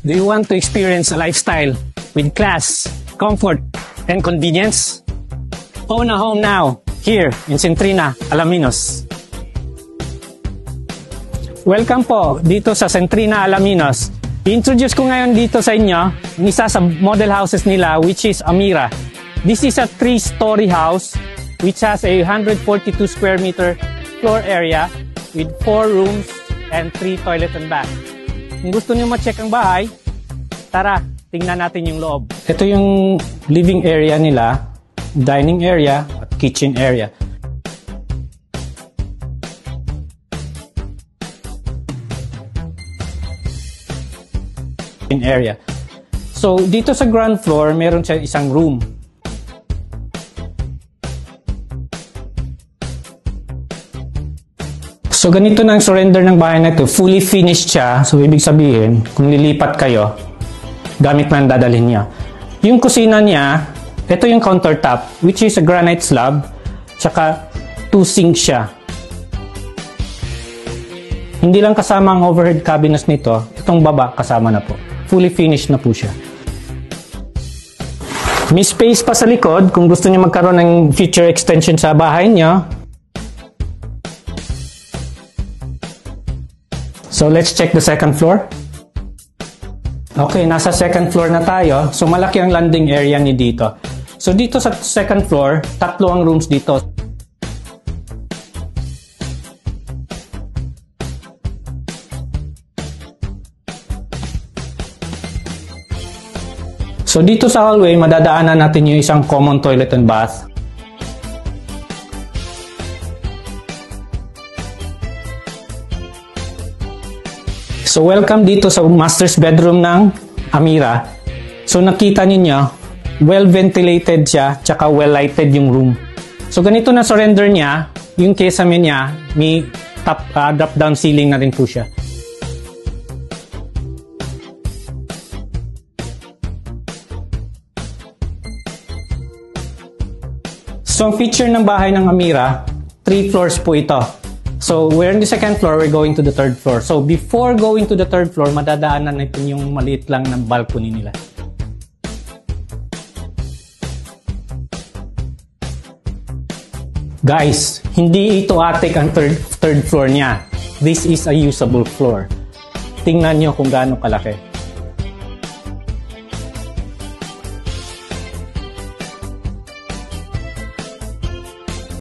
Do you want to experience a lifestyle with class, comfort, and convenience? Own a home now, here in Centrina, Alaminos. Welcome po dito sa Centrina, Alaminos. I-introduce ko ngayon dito sa inyo isa sa model houses nila, which is Amira. This is a 3-story house which has a 142 square meter floor area with 4 rooms and 3 toilet and bath. Kung gusto niyo ma-check ang bahay, tara, tingnan natin yung loob. Ito yung living area nila, dining area at kitchen area. So, dito sa ground floor, meron siya isang room. So, ganito na ang surrender ng bahay na ito. Fully finished siya. So, ibig sabihin, kung lilipat kayo, gamit man dadalhin niya. Yung kusina niya, ito yung countertop, which is a granite slab, tsaka 2 sinks siya. Hindi lang kasama ang overhead cabinets nito, itong baba kasama na po. Fully finished na po siya. May space pa sa likod kung gusto niyo magkaroon ng future extension sa bahay niyo. So let's check the second floor. Okay, nasa second floor na tayo. So malaki ang landing area ni dito. So dito sa second floor, 3 ang rooms dito. So dito sa hallway, madadaanan natin yung isang common toilet and bath. So welcome dito sa master's bedroom ng Amira. So nakita niyo, well ventilated siya, tsaka well lighted yung room. So ganito na surrender niya, yung kesame niya, may drop down ceiling na rin po siya. So ang feature ng bahay ng Amira, 3 floors po ito. So we're in the second floor, we're going to the third floor. So before going to the third floor, madadaanan natin yung maliit lang ng balcony nila. Guys, hindi ito attic ang third floor niya. This is a usable floor. Tingnan nyo kung gaano kalaki.